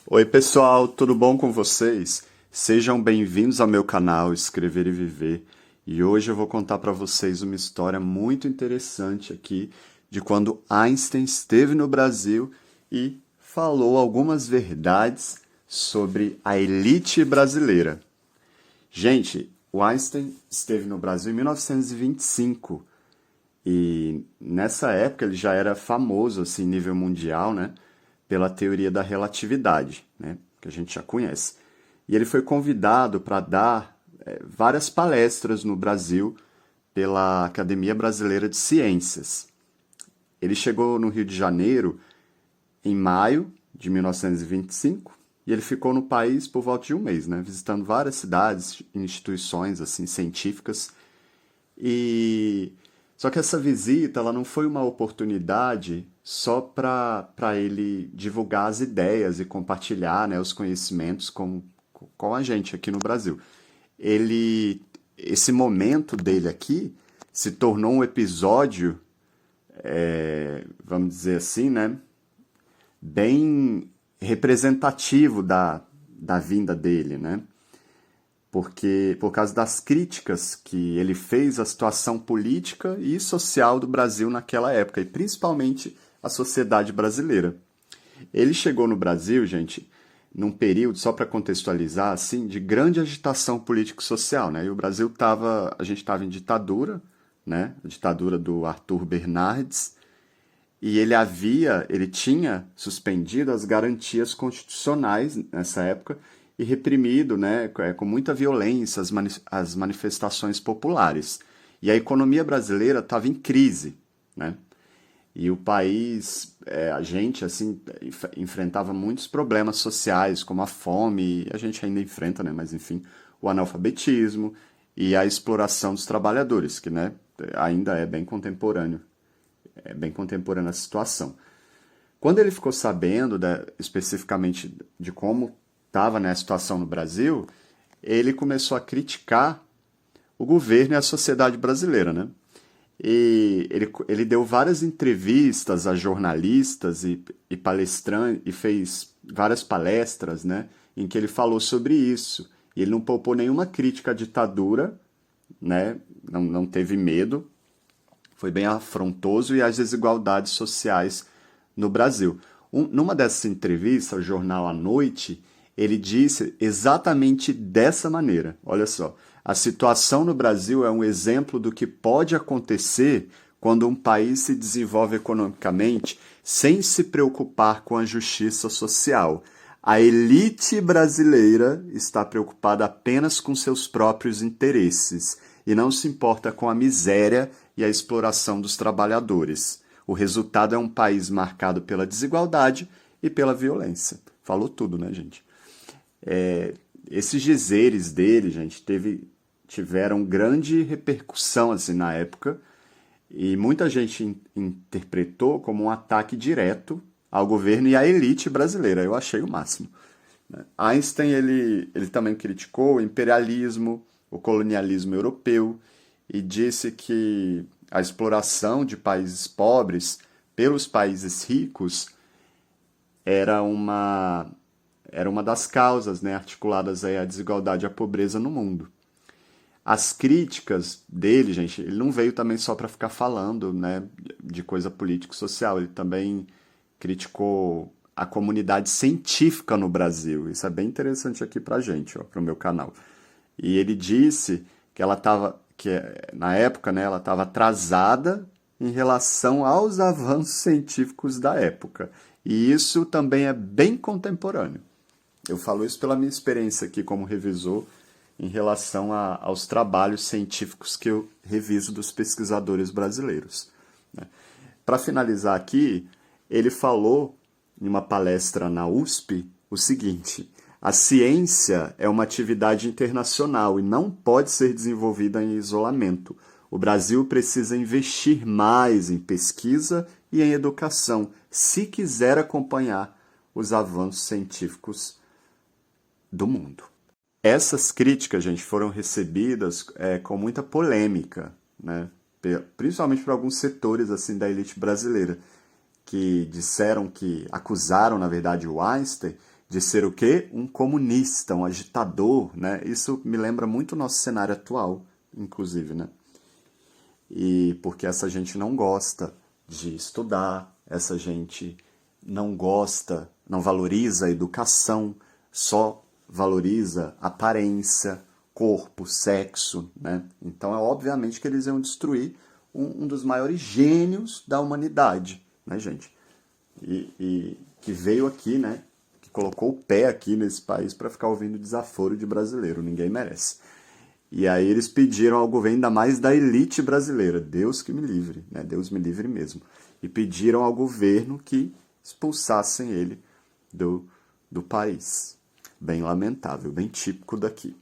Oi, pessoal, tudo bom com vocês? Sejam bem-vindos ao meu canal Escrever e Viver. E hoje eu vou contar para vocês uma história muito interessante aqui de quando Einstein esteve no Brasil e falou algumas verdades sobre a elite brasileira. Gente, o Einstein esteve no Brasil em 1925 e nessa época ele já era famoso assim, em nível mundial, né, pela teoria da relatividade, né, que a gente já conhece. E ele foi convidado para dar várias palestras no Brasil pela Academia Brasileira de Ciências. Ele chegou no Rio de Janeiro em maio de 1925 e ele ficou no país por volta de um mês, né, visitando várias cidades, instituições assim científicas. E só que essa visita, ela não foi uma oportunidade só para ele divulgar as ideias e compartilhar, né, os conhecimentos com a gente aqui no Brasil. Ele, esse momento dele aqui se tornou um episódio, vamos dizer assim, né, bem representativo da vinda dele, né? Porque por causa das críticas que ele fez à situação política e social do Brasil naquela época, e principalmente à sociedade brasileira. Ele chegou no Brasil, gente, num período, só para contextualizar, assim, de grande agitação político-social, né? E o Brasil a gente estava em ditadura, né? A ditadura do Arthur Bernardes, e ele tinha suspendido as garantias constitucionais nessa época e reprimido, né, com muita violência as manifestações populares. E a economia brasileira estava em crise, né? E o país, a gente, assim, enfrentava muitos problemas sociais, como a fome, a gente ainda enfrenta, né, mas enfim, o analfabetismo e a exploração dos trabalhadores, que, né, ainda é bem contemporânea a situação. Quando ele ficou sabendo especificamente de como estava, né, a situação no Brasil, ele começou a criticar o governo e a sociedade brasileira, né? E ele deu várias entrevistas a jornalistas e palestrantes e fez várias palestras, né, em que ele falou sobre isso. E ele não poupou nenhuma crítica à ditadura, né? Não teve medo, foi bem afrontoso e às desigualdades sociais no Brasil. Numa dessas entrevistas ao jornal à noite, ele disse exatamente dessa maneira. Olha só, a situação no Brasil é um exemplo do que pode acontecer quando um país se desenvolve economicamente sem se preocupar com a justiça social. A elite brasileira está preocupada apenas com seus próprios interesses e não se importa com a miséria e a exploração dos trabalhadores. O resultado é um país marcado pela desigualdade e pela violência. Falou tudo, né, gente? Esses dizeres dele, gente, tiveram grande repercussão assim na época e muita gente interpretou como um ataque direto ao governo e à elite brasileira. Eu achei o máximo, né? Einstein ele também criticou o imperialismo, o colonialismo europeu e disse que a exploração de países pobres pelos países ricos era uma era uma das causas, né, articuladas aí à desigualdade e à pobreza no mundo. As críticas dele, gente, ele não veio também só para ficar falando, né, de coisa político-social, ele também criticou a comunidade científica no Brasil. Isso é bem interessante aqui pra gente, ó, pro meu canal. E ele disse que na época, né, ela estava atrasada em relação aos avanços científicos da época. E isso também é bem contemporâneo. Eu falo isso pela minha experiência aqui como revisor em relação aos trabalhos científicos que eu reviso dos pesquisadores brasileiros, né? Para finalizar aqui, ele falou em uma palestra na USP o seguinte: a ciência é uma atividade internacional e não pode ser desenvolvida em isolamento. O Brasil precisa investir mais em pesquisa e em educação se quiser acompanhar os avanços científicos do mundo. Essas críticas, gente, foram recebidas com muita polêmica, né? Principalmente por alguns setores assim da elite brasileira, que acusaram, na verdade, o Einstein de ser o quê? Um comunista, um agitador, né? Isso me lembra muito o nosso cenário atual, inclusive, né? E porque essa gente não gosta de estudar, essa gente não gosta, não valoriza a educação, só valoriza aparência, corpo, sexo, né? Então é obviamente que eles iam destruir um dos maiores gênios da humanidade, né, gente? E que veio aqui, né? Que colocou o pé aqui nesse país para ficar ouvindo desaforo de brasileiro, ninguém merece. E aí eles pediram ao governo, ainda mais da elite brasileira, Deus que me livre, né? Deus me livre mesmo. E pediram ao governo que expulsassem ele do país. Bem lamentável, bem típico daqui.